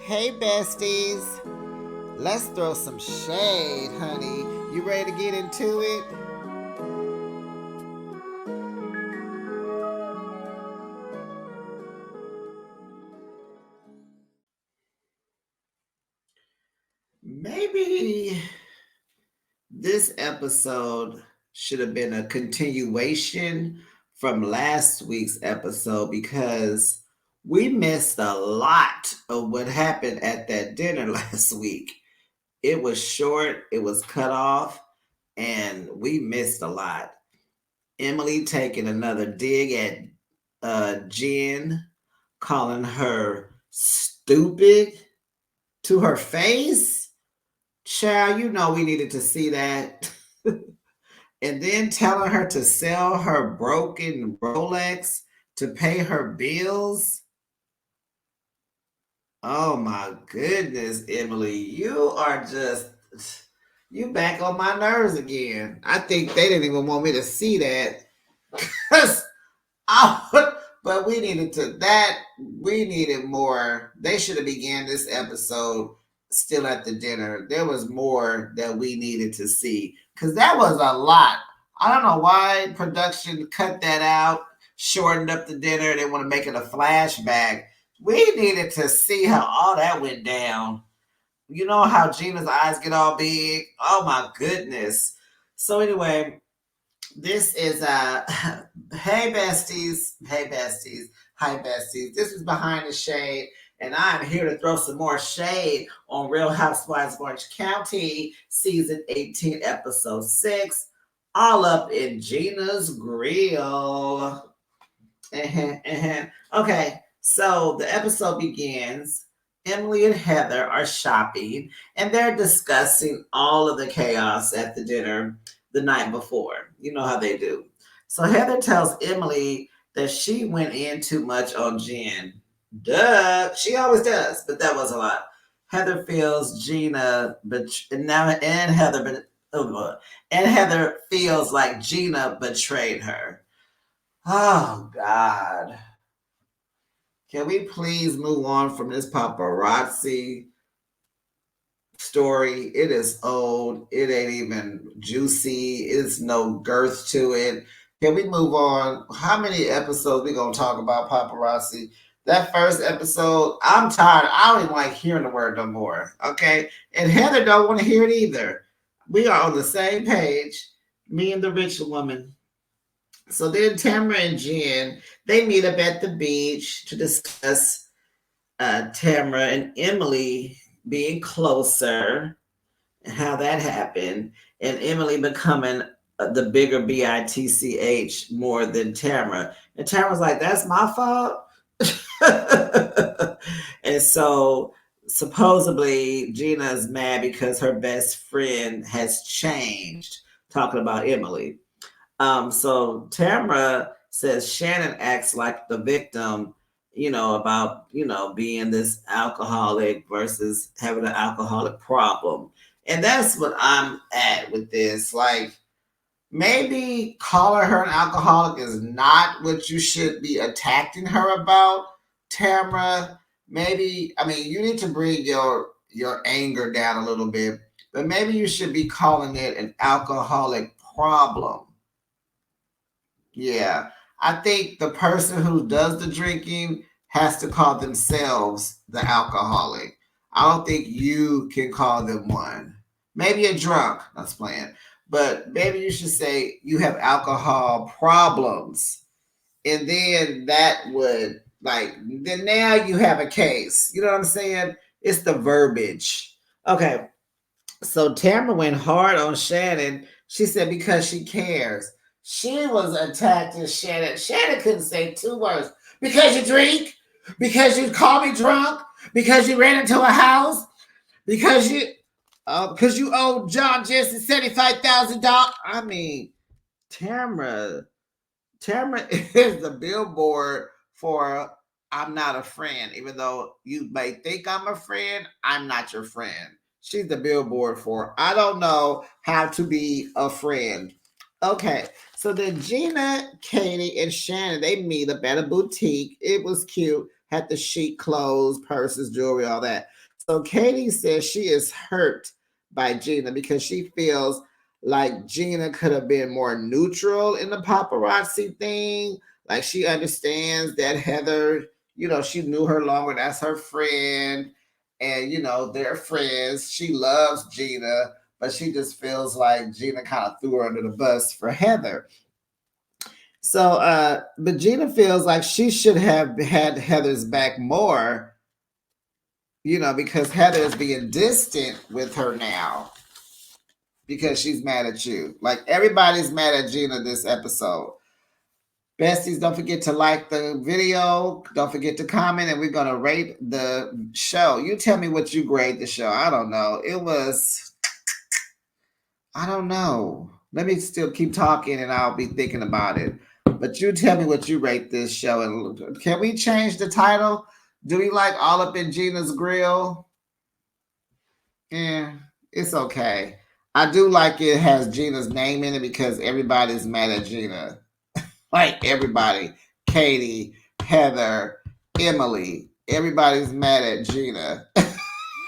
Hey, besties. Let's throw some shade, honey. You ready to get into it? Maybe this episode should have been a continuation from last week's episode because we missed a lot of what happened at that dinner last week. It was short, it was cut off, and we missed a lot. Emily taking another dig at Jen, calling her stupid to her face. Child, you know we needed to see that. And then telling her to sell her broken Rolex to pay her bills. Oh my goodness, Emily, you back on my nerves again. I think they didn't even want me to see that. But we needed more. They should have began this episode still at the dinner. There was more that we needed to see because that was a lot. I don't know why production cut that out, shortened up the dinner. They want to make it a flashback. We needed to see how all that went down. You know how Gina's eyes get all big? Oh my goodness. So anyway, this is hey besties, hi besties. This is Behind the Shade, and I'm here to throw some more shade on Real Housewives of Orange County, season 18, episode 6, all up in Gina's grill. Okay, so the episode begins. Emily and Heather are shopping and they're discussing all of the chaos at the dinner the night before. You know how they do. So Heather tells Emily that she went in too much on Jen. Duh, she always does, but that was a lot. Heather feels Gina, but now and Heather feels like Gina betrayed her. Oh God. Can we please move on from this paparazzi story? It is old. It ain't even juicy. It's no girth to it. Can we move on? How many episodes we gonna talk about paparazzi? That first episode, I'm tired. I don't even like hearing the word no more. Okay, and Heather don't want to hear it either. We are on the same page. Me and the rich woman. So then Tamara and Jen, they meet up at the beach to discuss Tamara and Emily being closer and how that happened, and Emily becoming the bigger bitch more than Tamara. And Tamara's like, that's my fault. And so supposedly Gina is mad because her best friend has changed, talking about Emily. So Tamara says Shannon acts like the victim, about, being this alcoholic versus having an alcoholic problem. And that's what I'm at with this. Like, maybe calling her an alcoholic is not what you should be attacking her about, Tamara. Maybe, I mean, you need to bring your anger down a little bit, but maybe you should be calling it an alcoholic problem. Yeah. I think the person who does the drinking has to call themselves the alcoholic. I don't think you can call them one. Maybe a drunk, that's playing. But maybe you should say you have alcohol problems. And then that would, like, then now you have a case. You know what I'm saying? It's the verbiage. Okay. So Tamara went hard on Shannon. She said because she cares. She was attacking Shannon. Shannon couldn't say two words. Because you drink, because you call me drunk, because you ran into a house, because you owe John Jesse $75,000. I mean, Tamara, Tamara is the billboard for I'm not a friend. Even though you may think I'm a friend, I'm not your friend. She's the billboard for I don't know how to be a friend. Okay, so then Gina, Katie, and Shannon, they meet up at a boutique. It was cute. had the chic clothes, purses, jewelry, all that. So Katie says she is hurt by Gina because she feels like Gina could have been more neutral in the paparazzi thing. Like she understands that Heather, she knew her longer. That's her friend. And, they're friends. She loves Gina, but she just feels like Gina kind of threw her under the bus for Heather. So, but Gina feels like she should have had Heather's back more, because Heather is being distant with her now because she's mad at you. Like everybody's mad at Gina this episode. Besties, don't forget to like the video. Don't forget to comment, and we're going to rate the show. You tell me what you grade the show. I don't know. I don't know. Let me still keep talking, and I'll be thinking about it. But you tell me what you rate this show. And can we change the title? Do we like All Up in Gina's Grill? Yeah, it's okay. I do like it has Gina's name in it because everybody's mad at Gina. Like everybody. Katie, Heather, Emily. Everybody's mad at Gina.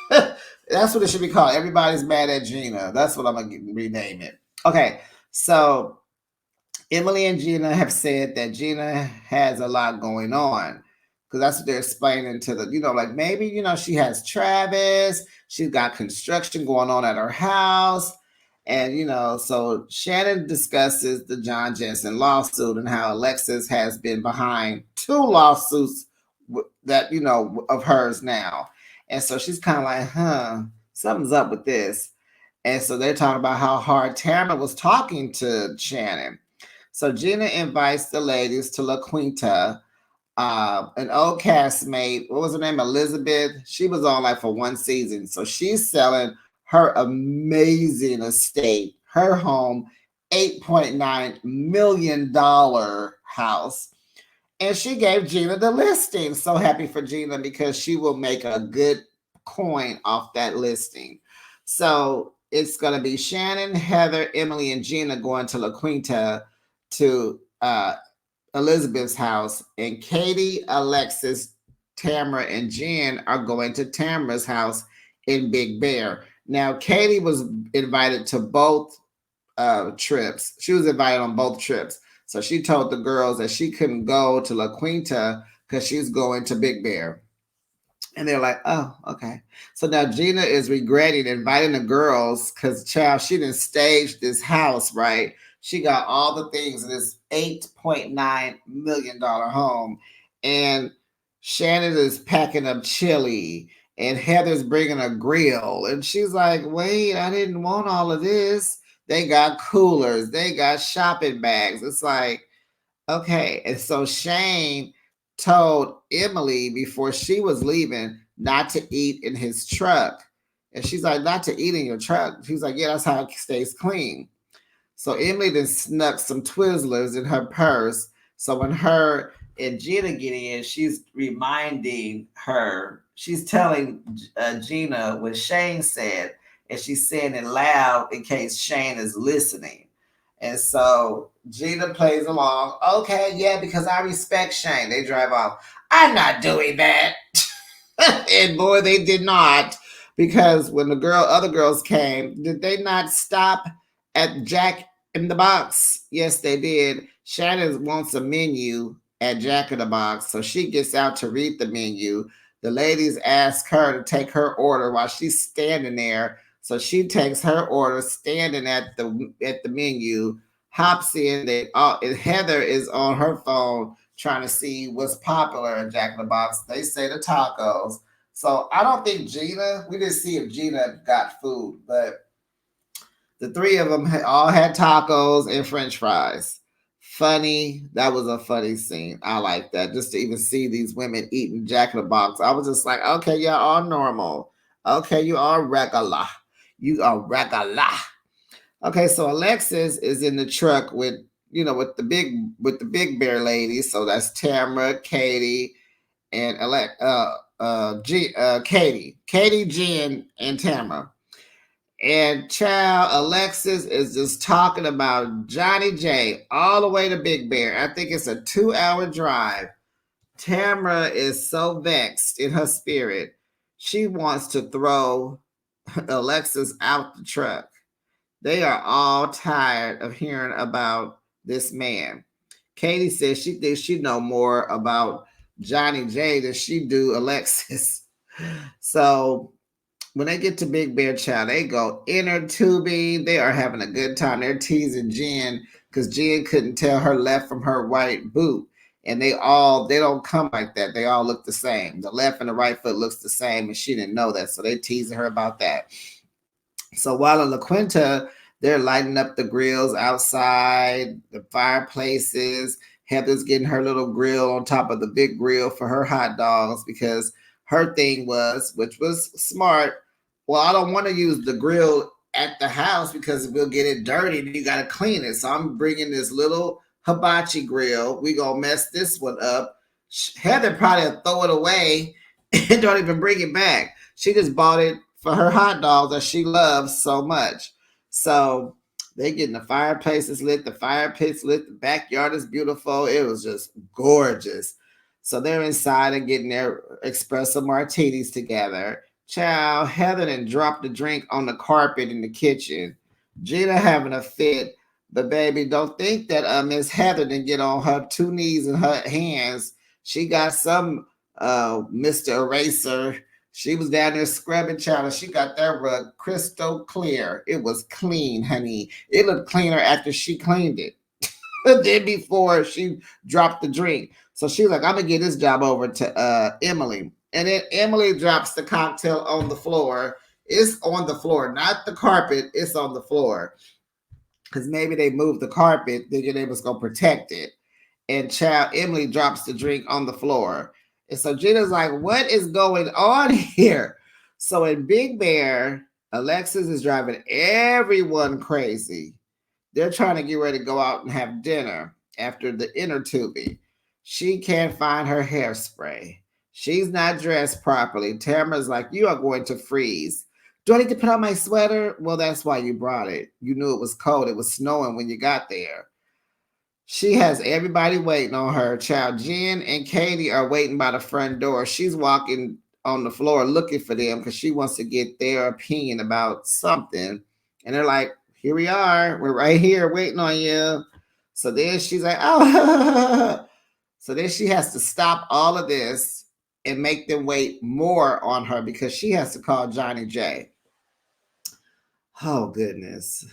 That's what it should be called. Everybody's mad at Gina. That's what I'm going to rename it. Okay, so Emily and Gina have said that Gina has a lot going on because that's what they're explaining to the, like maybe, she has Travis, she's got construction going on at her house. And, so Shannon discusses the John Jensen lawsuit and how Alexis has been behind 2 lawsuits that, of hers now. And so she's kind of like, something's up with this. And so they're talking about how hard Tamara was talking to Shannon. So Gina invites the ladies to La Quinta. An old castmate, what was her name? Elizabeth. She was on like for 1 season. So she's selling her amazing estate, her home, $8.9 million house. And she gave Gina the listing. So happy for Gina because she will make a good coin off that listing. So it's going to be Shannon, Heather, Emily, and Gina going to La Quinta to Elizabeth's house. And Katie, Alexis, Tamara, and Jen are going to Tamara's house in Big Bear. Now, Katie was invited to both trips. She was invited on both trips. So she told the girls that she couldn't go to La Quinta because she's going to Big Bear. And they're like, oh, okay. So now Gina is regretting inviting the girls because, child, she didn't stage this house, right? She got all the things in this $8.9 million home. And Shannon is packing up chili. And Heather's bringing a grill. And she's like, wait, I didn't want all of this. They got coolers. They got shopping bags. It's like, okay. And so Shane told Emily before she was leaving not to eat in his truck. And she's like, not to eat in your truck. She's like, yeah, that's how it stays clean. So Emily then snuck some Twizzlers in her purse. So when her and Gina get in, she's reminding her, she's telling Gina what Shane said, and she's saying it loud in case Shane is listening. And so Gina plays along. Okay, yeah, because I respect Shane. They drive off. I'm not doing that. And boy, they did not. Because when the other girls came, did they not stop at Jack in the Box? Yes, they did. Shannon wants a menu at Jack in the Box. So she gets out to read the menu. The ladies ask her to take her order while she's standing there. So she takes her order, standing at the menu, hops in. Heather is on her phone trying to see what's popular at Jack in the Box. They say the tacos. So I don't think we didn't see if Gina got food, but the 3 of them all had tacos and French fries. Funny. That was a funny scene. I like that. Just to even see these women eating Jack in the Box. I was just like, okay, y'all are normal. Okay, you are regular. You are regular. Okay, so Alexis is in the truck with the big bear ladies. So that's Tamara, Katie, and Katie, Jen, and Tamara. And child, Alexis is just talking about Johnny J all the way to Big Bear. I think it's a 2-hour drive. Tamara is so vexed in her spirit. She wants to throw Alexis out the truck. They are all tired of hearing about this man. Katie says she thinks she know more about Johnny J than she do Alexis. So when they get to Big Bear Child, they go inner tubing. They are having a good time. They're teasing Jen because Jen couldn't tell her left from her right boot. And they don't come like that. They all look the same. The left and the right foot looks the same, and she didn't know that. So they teasing her about that. So while in La Quinta, they're lighting up the grills outside, the fireplaces. Heather's getting her little grill on top of the big grill for her hot dogs because her thing was, which was smart, well, I don't want to use the grill at the house because we'll get it dirty and you got to clean it. So I'm bringing this little hibachi grill. We gonna mess this one up. Heather probably throw it away and don't even bring it back. She just bought it for her hot dogs that she loves so much. So they getting the fireplaces lit, the fire pits lit, the backyard is beautiful. It was just gorgeous. So they're inside and getting their espresso martinis together. Child, Heather and dropped the drink on the carpet in the kitchen. Gina having a fit. But baby, don't think that Miss Heather didn't get on her two knees and her hands. She got some Mr. Eraser. She was down there scrubbing, child, and she got that rug crystal clear. It was clean, honey. It looked cleaner after she cleaned it than before she dropped the drink. So she was like, I'm gonna get this job over to Emily. And then Emily drops the cocktail on the floor. It's on the floor, not the carpet. It's on the floor. Because maybe they moved the carpet thinking they was gonna protect it. And child, Emily drops the drink on the floor. And so Gina's like, what is going on here? So in Big Bear, Alexis is driving everyone crazy. They're trying to get ready to go out and have dinner after the inner tubing. She can't find her hairspray. She's not dressed properly. Tamara's like, you are going to freeze. Do I need to put on my sweater? Well, that's why you brought it. You knew it was cold. It was snowing when you got there. She has everybody waiting on her. Child, Jen and Katie are waiting by the front door. She's walking on the floor looking for them because she wants to get their opinion about something. And they're like, here we are. We're right here waiting on you. So then she's like, oh. So then she has to stop all of this and make them wait more on her because she has to call Johnny J. Oh, goodness.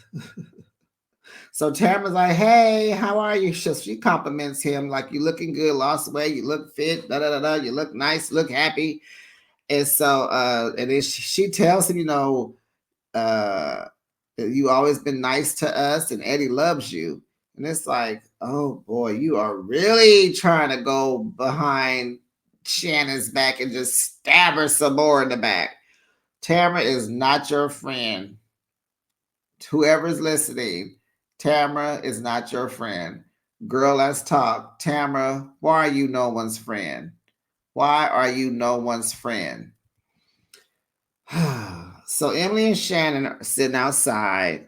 So Tamara's like, hey, how are you? She compliments him like, you looking good, lost weight, you look fit, da da da da, you look nice, look happy. And so and then she tells him, you always been nice to us and Eddie loves you. And it's like, oh boy, you are really trying to go behind Shannon's back and just stab her some more in the back. Tamara is not your friend. Whoever's listening, Tamara is not your friend. Girl, let's talk. Tamara, why are you no one's friend? Why are you no one's friend? So Emily and Shannon are sitting outside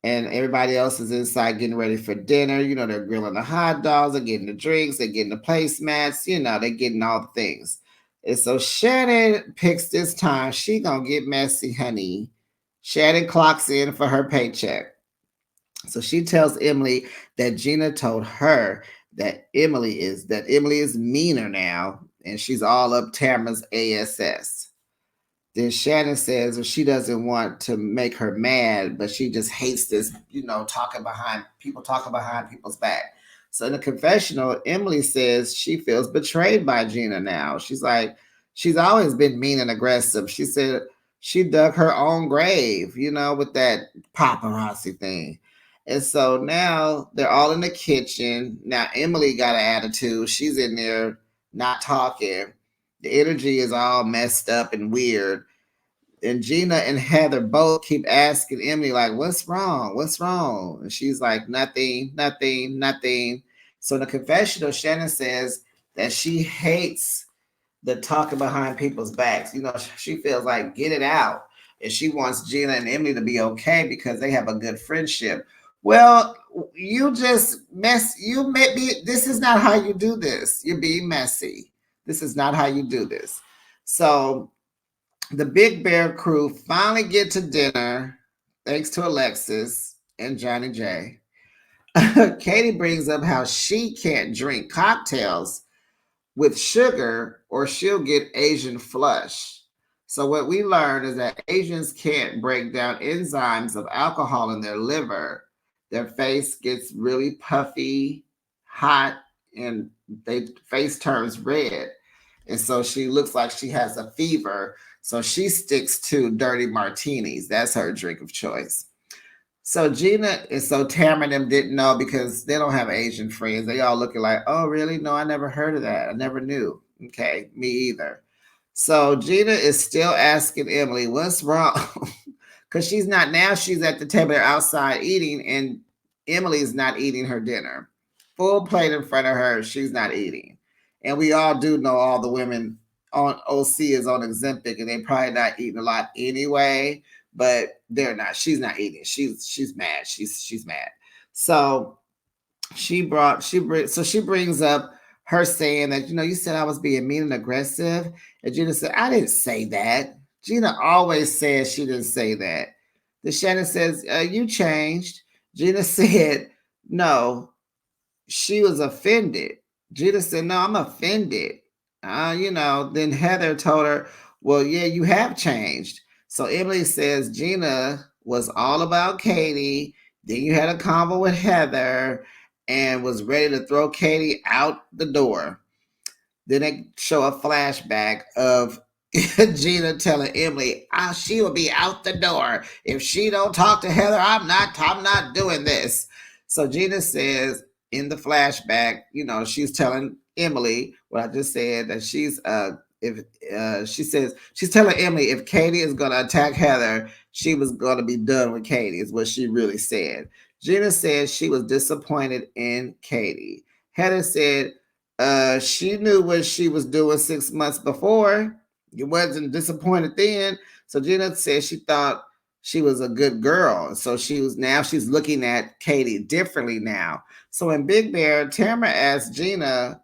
and everybody else is inside getting ready for dinner. They're grilling the hot dogs, they're getting the drinks, they're getting the placemats, they're getting all the things. And so Shannon picks this time. She gonna get messy, honey. Shannon clocks in for her paycheck. So she tells Emily that Gina told her that Emily is meaner now, and she's all up Tamara's ass. Then Shannon says she doesn't want to make her mad, but she just hates this, talking behind people's back. So in the confessional, Emily says she feels betrayed by Gina now. She's like, she's always been mean and aggressive. She said she dug her own grave, with that paparazzi thing. And so now they're all in the kitchen. Now Emily got an attitude. She's in there not talking. The energy is all messed up and weird. And Gina and Heather both keep asking Emily, like, what's wrong? What's wrong? And she's like, nothing, nothing, nothing. So in the confessional, Shannon says that she hates the talking behind people's backs. She feels like get it out. And she wants Gina and Emily to be okay because they have a good friendship. Well, you just mess. You may be. This is not how you do this. You're being messy. This is not how you do this. So the Big Bear crew finally get to dinner, thanks to Alexis and Johnny J. Katie brings up how she can't drink cocktails with sugar or she'll get Asian flush. So, what we learned is that Asians can't break down enzymes of alcohol in their liver. Their face gets really puffy, hot, and their face turns red. And so she looks like she has a fever. So she sticks to dirty martinis. That's her drink of choice. So Gina and so Tamara and them didn't know because they don't have Asian friends. They all looking like, oh, really? No, I never heard of that. I never knew. Okay, me either. So Gina is still asking Emily, what's wrong? Because she's not now, she's at the table, they're outside eating, and Emily's not eating her dinner. Full plate in front of her, she's not eating. And we all do know all the women on OC is on Ozempic, and they probably not eating a lot anyway, but they're not. She's not eating. She's mad. She's mad. So she brings up her saying that, you said I was being mean and aggressive. And Gina said, I didn't say that. Gina always says she didn't say that. The Shannon says, you changed. Gina said, no, she was offended. Gina said, no, I'm offended. Then Heather told her, well, yeah, you have changed. So Emily says Gina was all about Katie. Then you had a convo with Heather and was ready to throw Katie out the door. Then they show a flashback of Gina telling Emily, she will be out the door. If she don't talk to Heather, I'm not doing this. So Gina says in the flashback, she's telling Emily what I just said, that she's she's telling Emily if Katie is gonna attack Heather, she was gonna be done with Katie, is what she really said. Gina said she was disappointed in Katie. Heather said she knew what she was doing 6 months before. You wasn't disappointed then. So Gina said she thought she was a good girl. So she's looking at Katie differently now. So in Big Bear, Tamara asked Gina,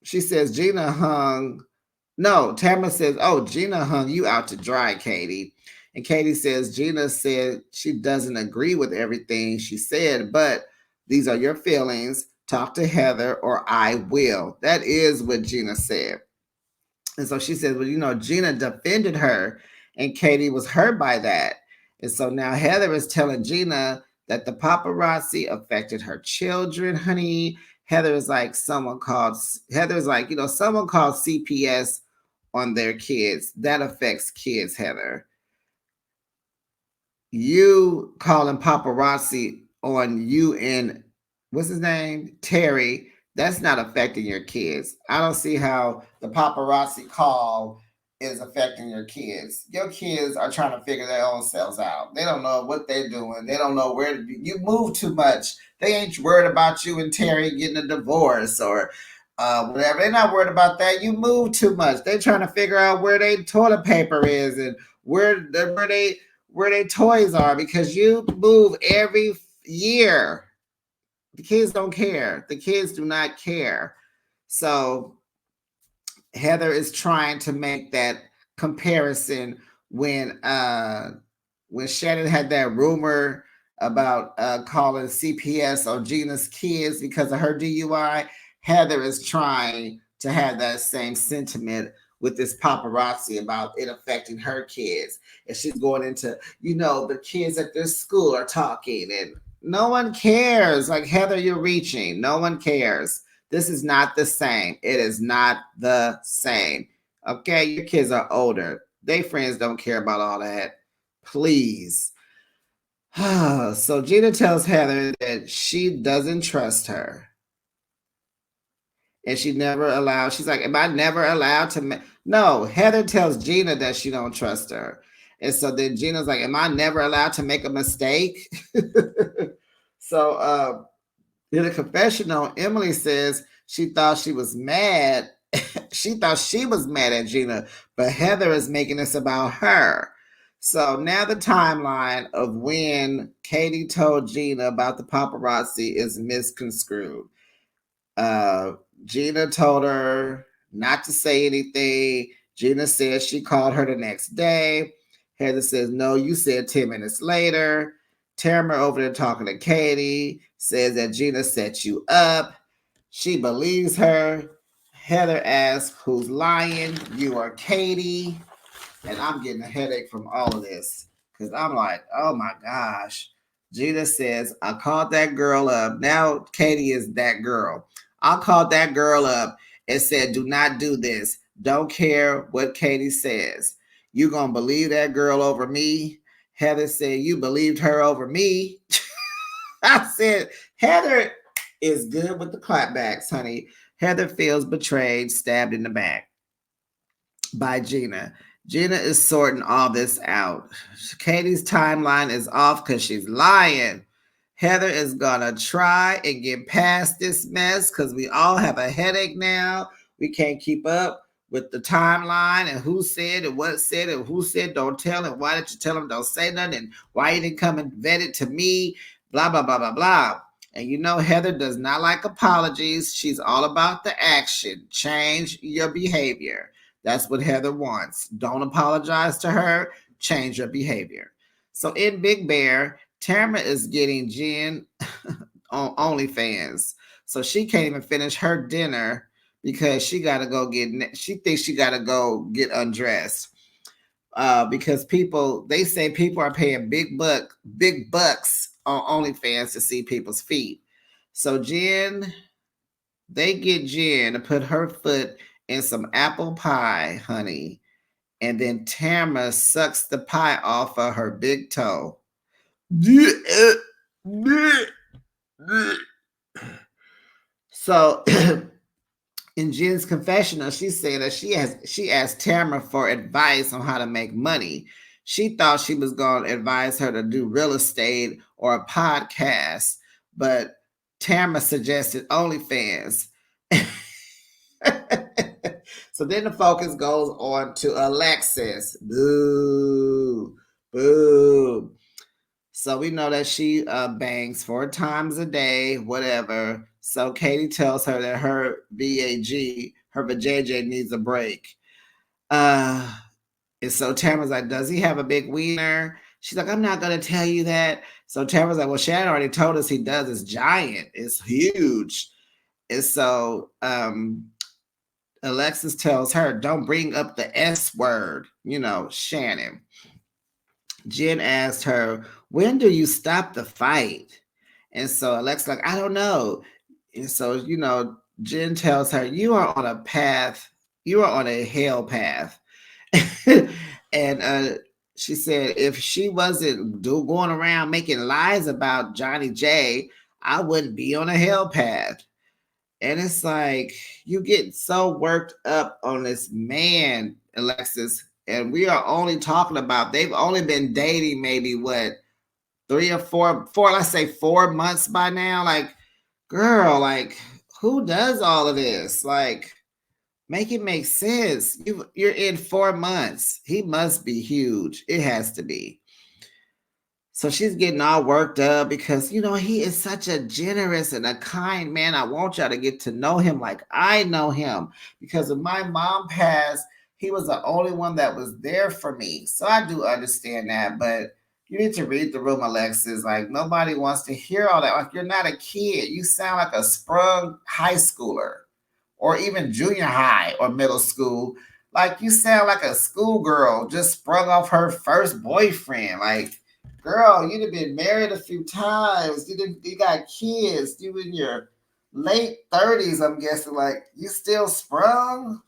she says Tamara says, oh, Gina hung you out to dry, Katie. And Katie says Gina said she doesn't agree with everything she said, but these are your feelings. Talk to Heather or I will. That is what Gina said. And so she said, well, Gina defended her and Katie was hurt by that. And so now Heather is telling Gina that the paparazzi affected her children, honey. Heather's like, someone called CPS on their kids. That affects kids, Heather. You calling paparazzi on you and what's his name? Terry, that's not affecting your kids. I don't see how the paparazzi call is affecting your kids. Your kids are trying to figure their own selves out. They don't know what they're doing. They don't know where to be. You move too much. They ain't worried about you and Terry getting a divorce or whatever. They're not worried about that. You move too much. They're trying to figure out where their toilet paper is and where their toys are, because you move every year. The kids don't care. The kids do not care. So Heather is trying to make that comparison when Shannon had that rumor about calling CPS on Gina's kids because of her DUI. Heather is trying to have that same sentiment with this paparazzi about it affecting her kids. And she's going into, the kids at their school are talking and no one cares. Like, Heather, you're reaching. No one cares. This is not the same. It is not the same. Okay, your kids are older. They friends don't care about all that. Please. So Gina tells Heather that she doesn't trust her. And she's like, am I never allowed to? No, Heather tells Gina that she don't trust her. And so then Gina's like, am I never allowed to make a mistake? So in a confessional, Emily says she thought she was mad. She thought she was mad at Gina, but Heather is making this about her. So now the timeline of when Katie told Gina about the paparazzi is misconstrued. Uh, Gina told her not to say anything. Gina says she called her the next day. Heather says, no, you said 10 minutes later. Tamara over there talking to Katie says that Gina set you up. She believes her. Heather asks, who's lying? You or Katie? And I'm getting a headache from all of this because I'm like, oh my gosh. Gina says, I called that girl up. Now Katie is that girl. I called that girl up and said, do not do this. Don't care what Katie says. You gonna believe that girl over me? Heather said, you believed her over me. I said, Heather is good with the clapbacks, honey. Heather feels betrayed, stabbed in the back by Gina. Gina is sorting all this out. Katie's timeline is off because she's lying. Heather is going to try and get past this mess because we all have a headache now. We can't keep up with the timeline and who said and what said and who said don't tell and why did you tell them don't say nothing and why you didn't come and vet it to me, blah, blah, blah, blah, blah. And you know Heather does not like apologies. She's all about the action. Change your behavior. That's what Heather wants. Don't apologize to her. Change your behavior. So in Big Bear, Tamara is getting Jen on OnlyFans. So she can't even finish her dinner because she got to go she thinks she got to go get undressed. Because they say people are paying big bucks on OnlyFans to see people's feet. So they get Jen to put her foot in some apple pie, honey. And then Tamara sucks the pie off of her big toe. So in Jen's confessional, she said that she asked Tamara for advice on how to make money. She thought she was going to advise her to do real estate or a podcast, but Tamara suggested OnlyFans. So then the focus goes on to Alexis. Boo, boo. So we know that she bangs 4 times a day, whatever. So Katie tells her that her vajayjay needs a break. And so Tamara's like, does he have a big wiener? She's like, I'm not going to tell you that. So Tamara's like, well, Shannon already told us he does. It's giant. It's huge. And so Alexis tells her, don't bring up the S word, Shannon. Jen asked her, when do you stop the fight? And so Alexis like, I don't know. And so, Jen tells her, you are on a path. You are on a hell path. And she said, if she wasn't going around making lies about Johnny J, I wouldn't be on a hell path. And it's like, you get so worked up on this man, Alexis, and we are only talking about, they've only been dating maybe 3 or 4, let's say 4 months by now. Like, girl, like, who does all of this? Like, make it make sense. You're in 4 months. He must be huge. It has to be. So she's getting all worked up because, he is such a generous and a kind man. I want y'all to get to know him like I know him. Because when my mom passed, he was the only one that was there for me. So I do understand that. But you need to read the room, Alexis. Like, nobody wants to hear all that. Like, you're not a kid. You sound like a sprung high schooler or even junior high or middle school. Like, you sound like a schoolgirl just sprung off her first boyfriend. Like, girl, you'd have been married a few times. You got kids. You in your late 30s, I'm guessing. Like, you still sprung?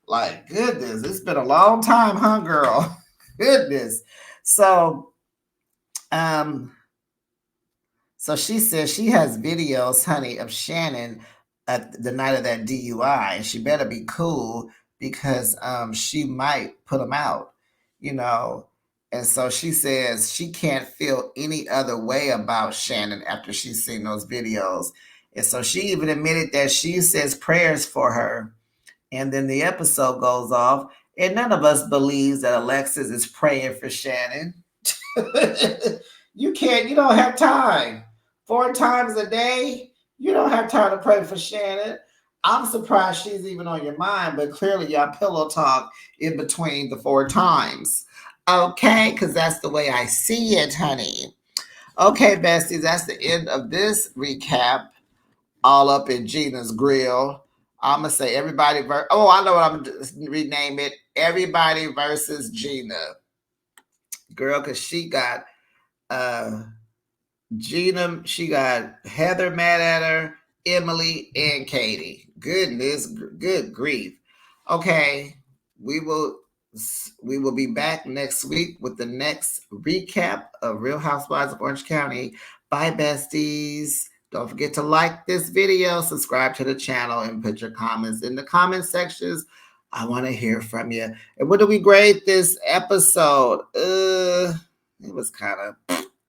Like, goodness, it's been a long time, huh, girl? Goodness. So she says she has videos, honey, of Shannon at the night of that DUI, and she better be cool because she might put him out, And so she says she can't feel any other way about Shannon after she's seen those videos. And so she even admitted that she says prayers for her. And then the episode goes off And none of us believes that Alexis is praying for Shannon. You don't have time. 4 times a day, you don't have time to pray for Shannon. I'm surprised she's even on your mind, but clearly y'all pillow talk in between the 4 times. Okay, because that's the way I see it, honey. Okay, besties, that's the end of this recap. All up in Gina's grill. I'm gonna say everybody. Oh, I know what I'm gonna rename it. Everybody versus Gina, girl, because she got Gina. She got Heather mad at her, Emily, and Katie. Goodness, good grief. Okay, we will we will be back next week with the next recap of Real Housewives of Orange County. Bye, besties. Don't forget to like this video, subscribe to the channel, and put your comments in the comment sections. I want to hear from you. And what do we grade this episode? It was kind of